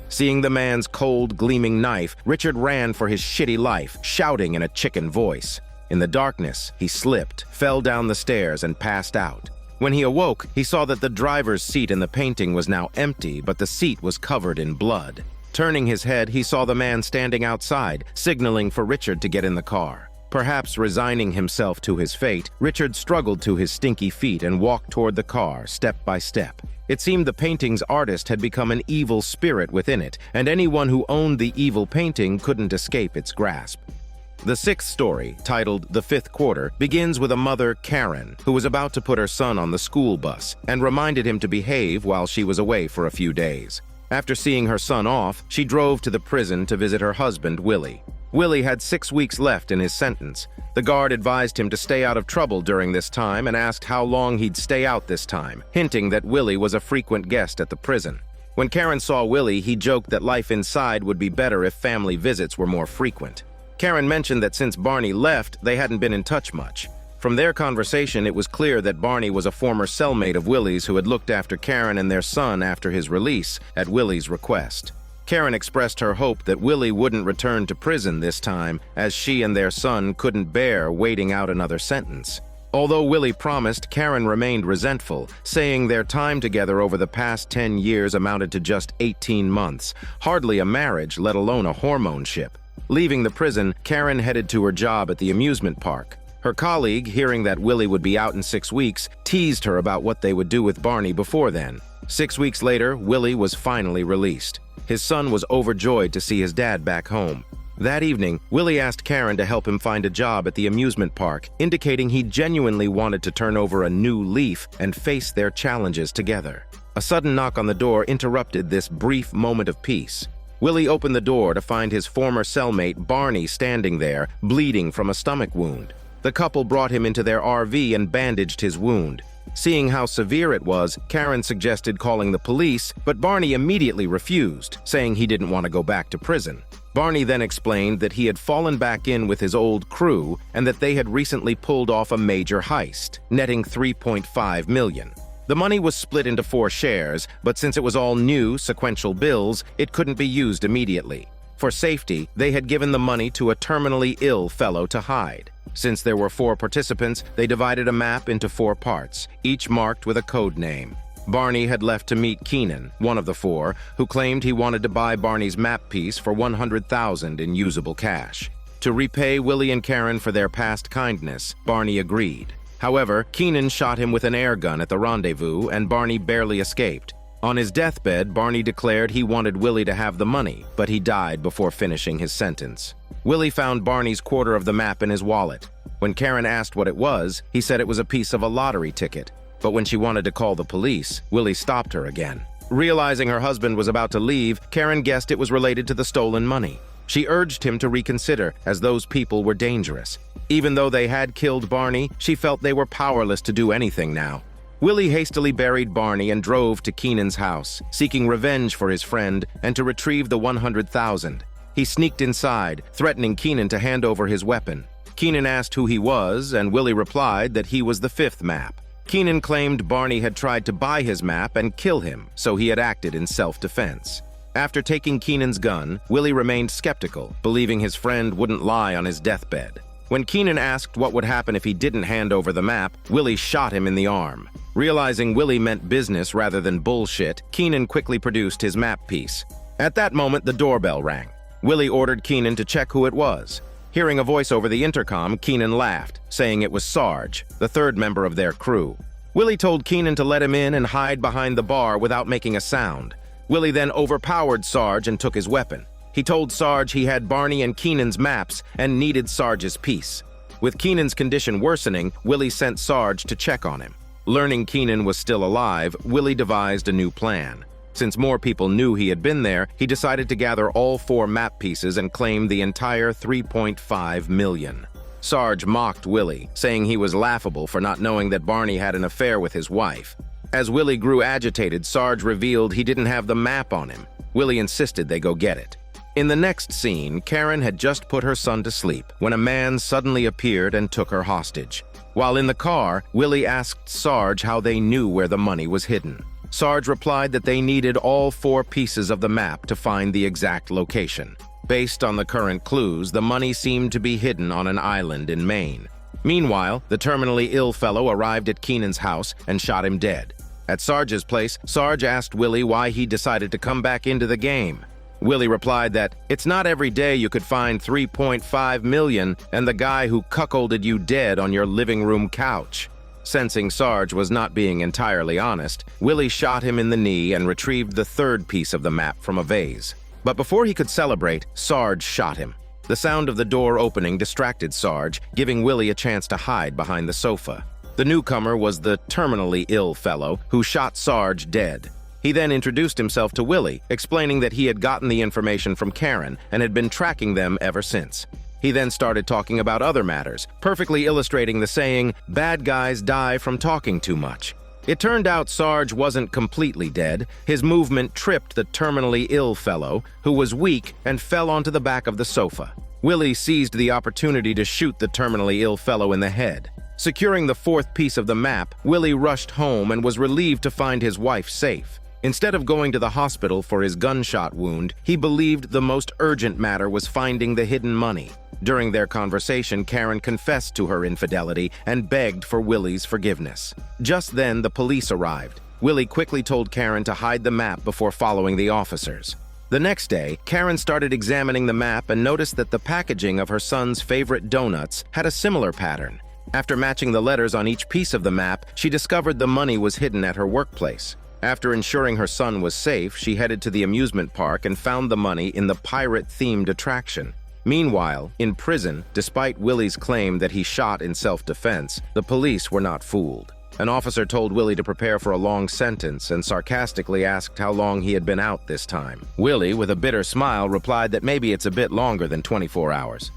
Seeing the man's cold, gleaming knife, Richard ran for his shitty life, shouting in a chicken voice. In the darkness, he slipped, fell down the stairs, and passed out. When he awoke, he saw that the driver's seat in the painting was now empty, but the seat was covered in blood. Turning his head, he saw the man standing outside, signaling for Richard to get in the car. Perhaps resigning himself to his fate, Richard struggled to his stinky feet and walked toward the car, step by step. It seemed the painting's artist had become an evil spirit within it, and anyone who owned the evil painting couldn't escape its grasp. The sixth story, titled The Fifth Quarter, begins with a mother, Karen, who was about to put her son on the school bus and reminded him to behave while she was away for a few days. After seeing her son off, she drove to the prison to visit her husband, Willie. Willie had 6 weeks left in his sentence. The guard advised him to stay out of trouble during this time and asked how long he'd stay out this time, hinting that Willie was a frequent guest at the prison. When Karen saw Willie, he joked that life inside would be better if family visits were more frequent. Karen mentioned that since Barney left, they hadn't been in touch much. From their conversation, it was clear that Barney was a former cellmate of Willie's who had looked after Karen and their son after his release, at Willie's request. Karen expressed her hope that Willie wouldn't return to prison this time, as she and their son couldn't bear waiting out another sentence. Although Willie promised, Karen remained resentful, saying their time together over the past 10 years amounted to just 18 months, hardly a marriage, let alone a hormone ship. Leaving the prison, Karen headed to her job at the amusement park. Her colleague, hearing that Willie would be out in 6 weeks, teased her about what they would do with Barney before then. 6 weeks later, Willie was finally released. His son was overjoyed to see his dad back home. That evening, Willie asked Karen to help him find a job at the amusement park, indicating he genuinely wanted to turn over a new leaf and face their challenges together. A sudden knock on the door interrupted this brief moment of peace. Willie opened the door to find his former cellmate Barney standing there, bleeding from a stomach wound. The couple brought him into their RV and bandaged his wound. Seeing how severe it was, Karen suggested calling the police, but Barney immediately refused, saying he didn't want to go back to prison. Barney then explained that he had fallen back in with his old crew and that they had recently pulled off a major heist, netting $3.5 million. The money was split into 4 shares, but since it was all new, sequential bills, it couldn't be used immediately. For safety, they had given the money to a terminally ill fellow to hide. Since there were 4 participants, they divided a map into 4 parts, each marked with a code name. Barney had left to meet Keenan, one of the 4, who claimed he wanted to buy Barney's map piece for $100,000 in usable cash. To repay Willie and Karen for their past kindness, Barney agreed. However, Keenan shot him with an air gun at the rendezvous, and Barney barely escaped. On his deathbed, Barney declared he wanted Willie to have the money, but he died before finishing his sentence. Willie found Barney's quarter of the map in his wallet. When Karen asked what it was, he said it was a piece of a lottery ticket. But when she wanted to call the police, Willie stopped her again. Realizing her husband was about to leave, Karen guessed it was related to the stolen money. She urged him to reconsider, as those people were dangerous. Even though they had killed Barney, she felt they were powerless to do anything now. Willie hastily buried Barney and drove to Keenan's house, seeking revenge for his friend and to retrieve the $100,000. He sneaked inside, threatening Keenan to hand over his weapon. Keenan asked who he was, and Willie replied that he was the 5th map. Keenan claimed Barney had tried to buy his map and kill him, so he had acted in self-defense. After taking Keenan's gun, Willie remained skeptical, believing his friend wouldn't lie on his deathbed. When Keenan asked what would happen if he didn't hand over the map, Willie shot him in the arm. Realizing Willie meant business rather than bullshit, Keenan quickly produced his map piece. At that moment, the doorbell rang. Willie ordered Keenan to check who it was. Hearing a voice over the intercom, Keenan laughed, saying it was Sarge, the 3rd member of their crew. Willie told Keenan to let him in and hide behind the bar without making a sound. Willie then overpowered Sarge and took his weapon. He told Sarge he had Barney and Keenan's maps and needed Sarge's piece. With Keenan's condition worsening, Willie sent Sarge to check on him. Learning Keenan was still alive, Willie devised a new plan. Since more people knew he had been there, he decided to gather all 4 map pieces and claim the entire $3.5 million. Sarge mocked Willie, saying he was laughable for not knowing that Barney had an affair with his wife. As Willie grew agitated, Sarge revealed he didn't have the map on him. Willie insisted they go get it. In the next scene, Karen had just put her son to sleep when a man suddenly appeared and took her hostage. While in the car, Willie asked Sarge how they knew where the money was hidden. Sarge replied that they needed all 4 pieces of the map to find the exact location. Based on the current clues, the money seemed to be hidden on an island in Maine. Meanwhile, the terminally ill fellow arrived at Keenan's house and shot him dead. At Sarge's place, Sarge asked Willie why he decided to come back into the game. Willie replied that it's not every day you could find $3.5 million and the guy who cuckolded you dead on your living room couch. Sensing Sarge was not being entirely honest, Willie shot him in the knee and retrieved the 3rd piece of the map from a vase. But before he could celebrate, Sarge shot him. The sound of the door opening distracted Sarge, giving Willie a chance to hide behind the sofa. The newcomer was the terminally ill fellow who shot Sarge dead. He then introduced himself to Willie, explaining that he had gotten the information from Karen and had been tracking them ever since. He then started talking about other matters, perfectly illustrating the saying, "Bad guys die from talking too much." It turned out Sarge wasn't completely dead. His movement tripped the terminally ill fellow, who was weak and fell onto the back of the sofa. Willie seized the opportunity to shoot the terminally ill fellow in the head. Securing the 4th piece of the map, Willie rushed home and was relieved to find his wife safe. Instead of going to the hospital for his gunshot wound, he believed the most urgent matter was finding the hidden money. During their conversation, Karen confessed to her infidelity and begged for Willie's forgiveness. Just then, the police arrived. Willie quickly told Karen to hide the map before following the officers. The next day, Karen started examining the map and noticed that the packaging of her son's favorite donuts had a similar pattern. After matching the letters on each piece of the map, she discovered the money was hidden at her workplace. After ensuring her son was safe, she headed to the amusement park and found the money in the pirate-themed attraction. Meanwhile, in prison, despite Willie's claim that he shot in self-defense, the police were not fooled. An officer told Willie to prepare for a long sentence and sarcastically asked how long he had been out this time. Willie, with a bitter smile, replied that maybe it's a bit longer than 24 hours.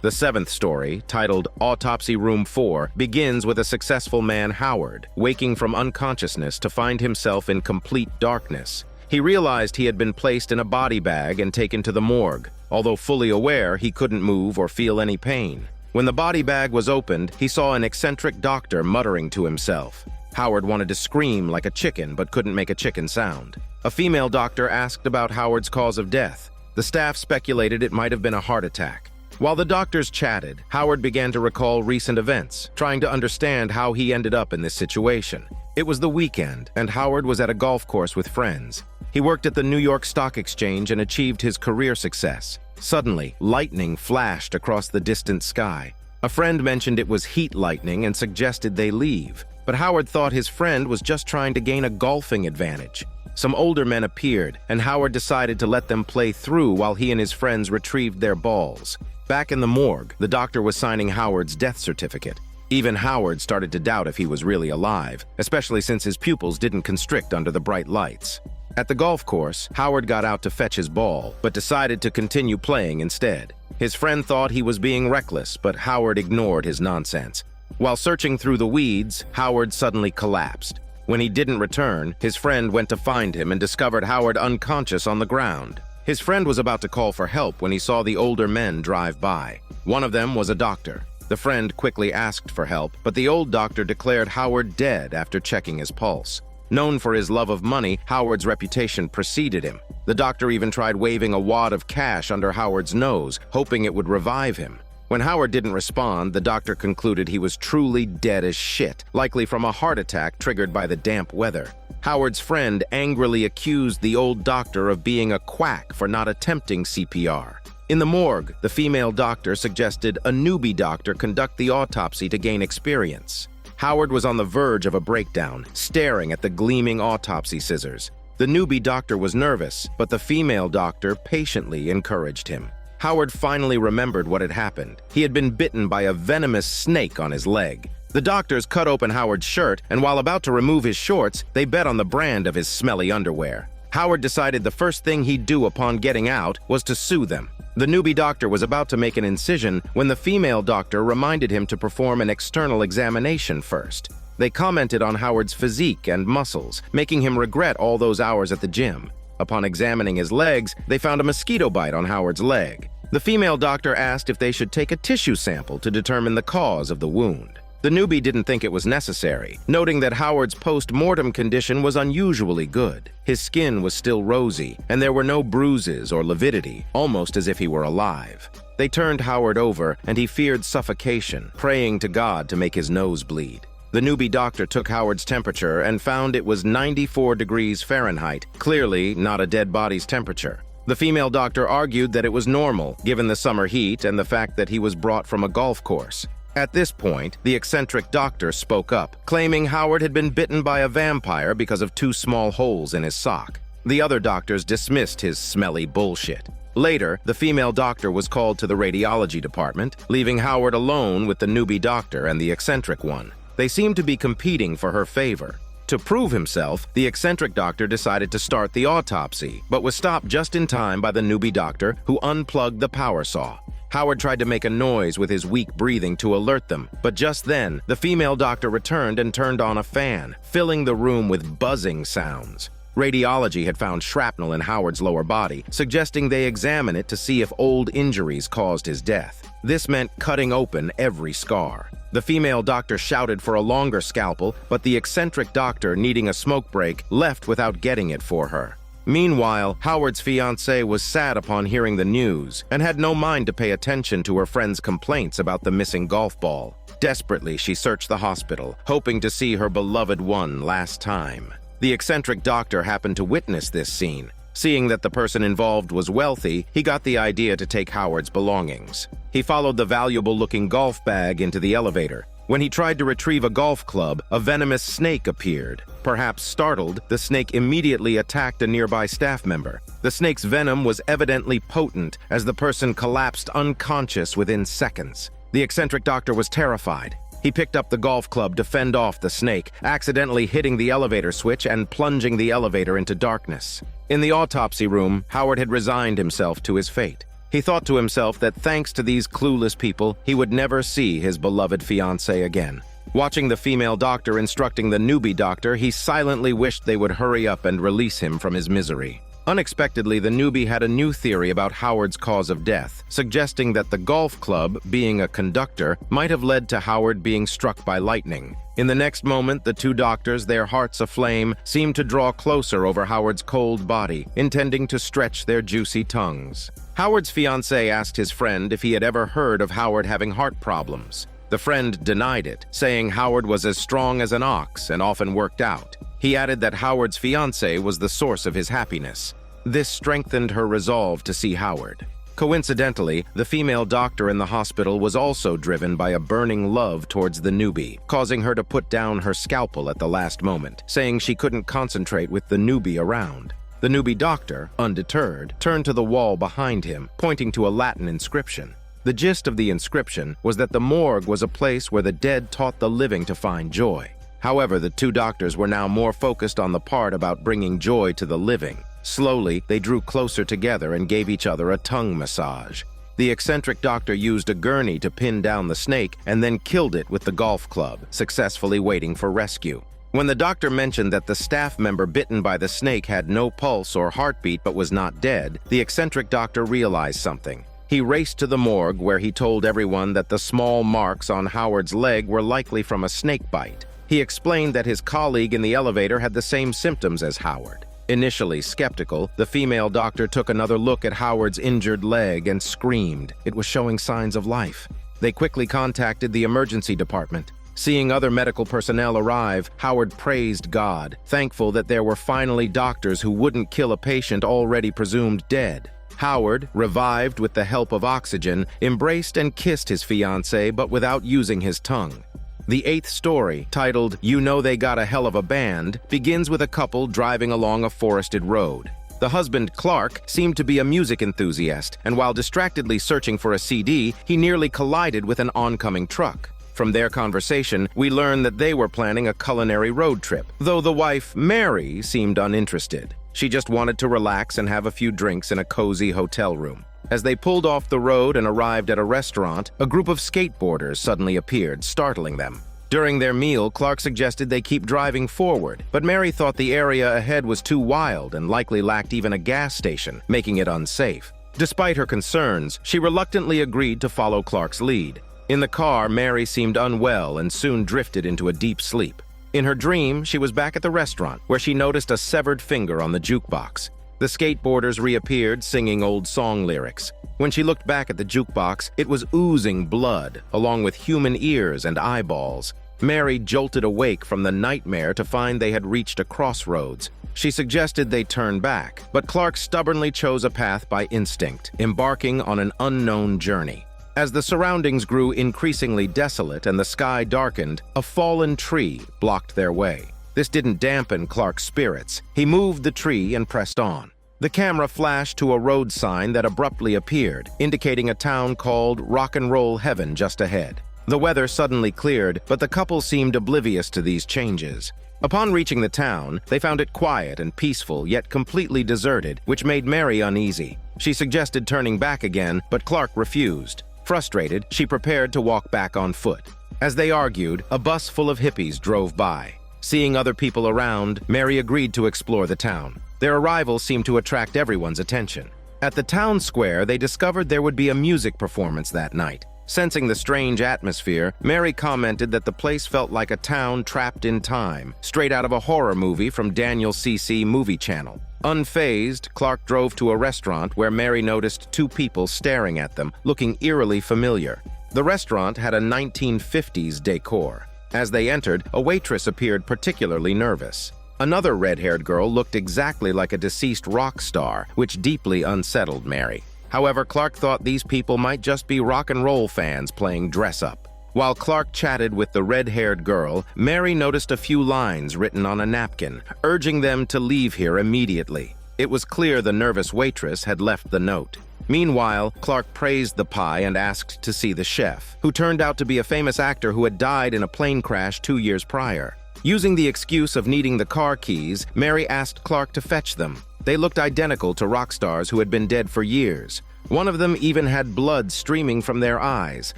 The seventh story, titled Autopsy Room 4, begins with a successful man, Howard, waking from unconsciousness to find himself in complete darkness. He realized he had been placed in a body bag and taken to the morgue. Although fully aware, he couldn't move or feel any pain. When the body bag was opened, he saw an eccentric doctor muttering to himself. Howard wanted to scream like a chicken but couldn't make a chicken sound. A female doctor asked about Howard's cause of death. The staff speculated it might have been a heart attack. While the doctors chatted, Howard began to recall recent events, trying to understand how he ended up in this situation. It was the weekend, and Howard was at a golf course with friends. He worked at the New York Stock Exchange and achieved his career success. Suddenly, lightning flashed across the distant sky. A friend mentioned it was heat lightning and suggested they leave, but Howard thought his friend was just trying to gain a golfing advantage. Some older men appeared, and Howard decided to let them play through while he and his friends retrieved their balls. Back in the morgue, the doctor was signing Howard's death certificate. Even Howard started to doubt if he was really alive, especially since his pupils didn't constrict under the bright lights. At the golf course, Howard got out to fetch his ball, but decided to continue playing instead. His friend thought he was being reckless, but Howard ignored his nonsense. While searching through the weeds, Howard suddenly collapsed. When he didn't return, his friend went to find him and discovered Howard unconscious on the ground. His friend was about to call for help when he saw the older men drive by. One of them was a doctor. The friend quickly asked for help, but the old doctor declared Howard dead after checking his pulse. Known for his love of money, Howard's reputation preceded him. The doctor even tried waving a wad of cash under Howard's nose, hoping it would revive him. When Howard didn't respond, the doctor concluded he was truly dead as shit, likely from a heart attack triggered by the damp weather. Howard's friend angrily accused the old doctor of being a quack for not attempting CPR. In the morgue, the female doctor suggested a newbie doctor conduct the autopsy to gain experience. Howard was on the verge of a breakdown, staring at the gleaming autopsy scissors. The newbie doctor was nervous, but the female doctor patiently encouraged him. Howard finally remembered what had happened. He had been bitten by a venomous snake on his leg. The doctors cut open Howard's shirt, and while about to remove his shorts, they bet on the brand of his smelly underwear. Howard decided the first thing he'd do upon getting out was to sue them. The newbie doctor was about to make an incision when the female doctor reminded him to perform an external examination first. They commented on Howard's physique and muscles, making him regret all those hours at the gym. Upon examining his legs, they found a mosquito bite on Howard's leg. The female doctor asked if they should take a tissue sample to determine the cause of the wound. The newbie didn't think it was necessary, noting that Howard's post-mortem condition was unusually good. His skin was still rosy, and there were no bruises or lividity, almost as if he were alive. They turned Howard over, and he feared suffocation, praying to God to make his nose bleed. The newbie doctor took Howard's temperature and found it was 94 degrees Fahrenheit, clearly not a dead body's temperature. The female doctor argued that it was normal, given the summer heat and the fact that he was brought from a golf course. At this point, the eccentric doctor spoke up, claiming Howard had been bitten by a vampire because of 2 small holes in his sock. The other doctors dismissed his smelly bullshit. Later, the female doctor was called to the radiology department, leaving Howard alone with the newbie doctor and the eccentric one. They seemed to be competing for her favor. To prove himself, the eccentric doctor decided to start the autopsy, but was stopped just in time by the newbie doctor, who unplugged the power saw. Howard tried to make a noise with his weak breathing to alert them, but just then, the female doctor returned and turned on a fan, filling the room with buzzing sounds. Radiology had found shrapnel in Howard's lower body, suggesting they examine it to see if old injuries caused his death. This meant cutting open every scar. The female doctor shouted for a longer scalpel, but the eccentric doctor, needing a smoke break, left without getting it for her. Meanwhile, Howard's fiancée was sad upon hearing the news and had no mind to pay attention to her friend's complaints about the missing golf ball. Desperately, she searched the hospital, hoping to see her beloved one last time. The eccentric doctor happened to witness this scene. Seeing that the person involved was wealthy, he got the idea to take Howard's belongings. He followed the valuable-looking golf bag into the elevator. When he tried to retrieve a golf club, a venomous snake appeared. Perhaps startled, the snake immediately attacked a nearby staff member. The snake's venom was evidently potent, as the person collapsed unconscious within seconds. The eccentric doctor was terrified. He picked up the golf club to fend off the snake, accidentally hitting the elevator switch and plunging the elevator into darkness. In the autopsy room, Howard had resigned himself to his fate. He thought to himself that thanks to these clueless people, he would never see his beloved fiancée again. Watching the female doctor instructing the newbie doctor, he silently wished they would hurry up and release him from his misery. Unexpectedly, the newbie had a new theory about Howard's cause of death, suggesting that the golf club, being a conductor, might have led to Howard being struck by lightning. In the next moment, the two doctors, their hearts aflame, seemed to draw closer over Howard's cold body, intending to stretch their juicy tongues. Howard's fiancé asked his friend if he had ever heard of Howard having heart problems. The friend denied it, saying Howard was as strong as an ox and often worked out. He added that Howard's fiancée was the source of his happiness. This strengthened her resolve to see Howard. Coincidentally, the female doctor in the hospital was also driven by a burning love towards the newbie, causing her to put down her scalpel at the last moment, saying she couldn't concentrate with the newbie around. The newbie doctor, undeterred, turned to the wall behind him, pointing to a Latin inscription. The gist of the inscription was that the morgue was a place where the dead taught the living to find joy. However, the two doctors were now more focused on the part about bringing joy to the living. Slowly, they drew closer together and gave each other a tongue massage. The eccentric doctor used a gurney to pin down the snake and then killed it with the golf club, successfully waiting for rescue. When the doctor mentioned that the staff member bitten by the snake had no pulse or heartbeat but was not dead, the eccentric doctor realized something. He raced to the morgue where he told everyone that the small marks on Howard's leg were likely from a snake bite. He explained that his colleague in the elevator had the same symptoms as Howard. Initially skeptical, the female doctor took another look at Howard's injured leg and screamed. It was showing signs of life. They quickly contacted the emergency department. Seeing other medical personnel arrive, Howard praised God, thankful that there were finally doctors who wouldn't kill a patient already presumed dead. Howard, revived with the help of oxygen, embraced and kissed his fiancée but without using his tongue. The eighth story, titled "You Know They Got a Hell of a Band," begins with a couple driving along a forested road. The husband, Clark, seemed to be a music enthusiast, and while distractedly searching for a CD, he nearly collided with an oncoming truck. From their conversation, we learn that they were planning a culinary road trip, though the wife, Mary, seemed uninterested. She just wanted to relax and have a few drinks in a cozy hotel room. As they pulled off the road and arrived at a restaurant, a group of skateboarders suddenly appeared, startling them. During their meal, Clark suggested they keep driving forward, but Mary thought the area ahead was too wild and likely lacked even a gas station, making it unsafe. Despite her concerns, she reluctantly agreed to follow Clark's lead. In the car, Mary seemed unwell and soon drifted into a deep sleep. In her dream, she was back at the restaurant, where she noticed a severed finger on the jukebox. The skateboarders reappeared, singing old song lyrics. When she looked back at the jukebox, it was oozing blood, along with human ears and eyeballs. Mary jolted awake from the nightmare to find they had reached a crossroads. She suggested they turn back, but Clark stubbornly chose a path by instinct, embarking on an unknown journey. As the surroundings grew increasingly desolate and the sky darkened, a fallen tree blocked their way. This didn't dampen Clark's spirits. He moved the tree and pressed on. The camera flashed to a road sign that abruptly appeared, indicating a town called Rock and Roll Heaven just ahead. The weather suddenly cleared, but the couple seemed oblivious to these changes. Upon reaching the town, they found it quiet and peaceful, yet completely deserted, which made Mary uneasy. She suggested turning back again, but Clark refused. Frustrated, she prepared to walk back on foot. As they argued, a bus full of hippies drove by. Seeing other people around, Mary agreed to explore the town. Their arrival seemed to attract everyone's attention. At the town square, they discovered there would be a music performance that night. Sensing the strange atmosphere, Mary commented that the place felt like a town trapped in time, straight out of a horror movie from Daniel C.C. Movie Channel. Unfazed, Clark drove to a restaurant where Mary noticed two people staring at them, looking eerily familiar. The restaurant had a 1950s decor. As they entered, a waitress appeared particularly nervous. Another red-haired girl looked exactly like a deceased rock star, which deeply unsettled Mary. However, Clark thought these people might just be rock and roll fans playing dress-up. While Clark chatted with the red-haired girl, Mary noticed a few lines written on a napkin, urging them to leave here immediately. It was clear the nervous waitress had left the note. Meanwhile, Clark praised the pie and asked to see the chef, who turned out to be a famous actor who had died in a plane crash 2 years prior. Using the excuse of needing the car keys, Mary asked Clark to fetch them. They looked identical to rock stars who had been dead for years. One of them even had blood streaming from their eyes.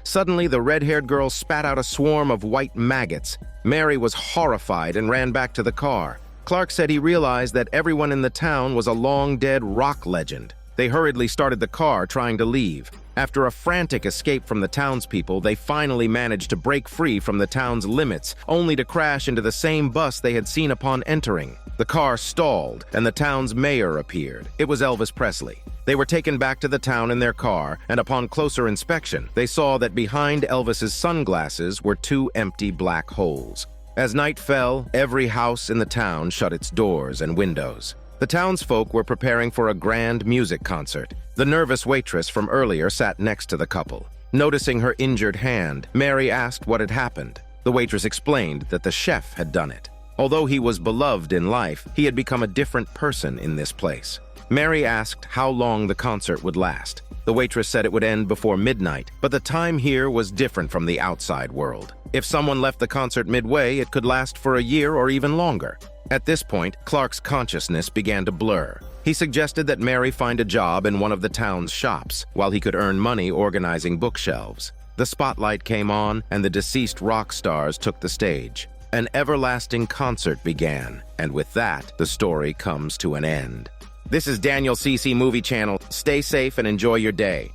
Suddenly, the red-haired girl spat out a swarm of white maggots. Mary was horrified and ran back to the car. Clark said he realized that everyone in the town was a long-dead rock legend. They hurriedly started the car, trying to leave. After a frantic escape from the townspeople, they finally managed to break free from the town's limits, only to crash into the same bus they had seen upon entering. The car stalled, and the town's mayor appeared. It was Elvis Presley. They were taken back to the town in their car, and upon closer inspection, they saw that behind Elvis's sunglasses were two empty black holes. As night fell, every house in the town shut its doors and windows. The townsfolk were preparing for a grand music concert. The nervous waitress from earlier sat next to the couple. Noticing her injured hand, Mary asked what had happened. The waitress explained that the chef had done it. Although he was beloved in life, he had become a different person in this place. Mary asked how long the concert would last. The waitress said it would end before midnight, but the time here was different from the outside world. If someone left the concert midway, it could last for a year or even longer. At this point, Clark's consciousness began to blur. He suggested that Mary find a job in one of the town's shops, while he could earn money organizing bookshelves. The spotlight came on, and the deceased rock stars took the stage. An everlasting concert began, and with that, the story comes to an end. This is Daniel CC Movie Channel. Stay safe and enjoy your day.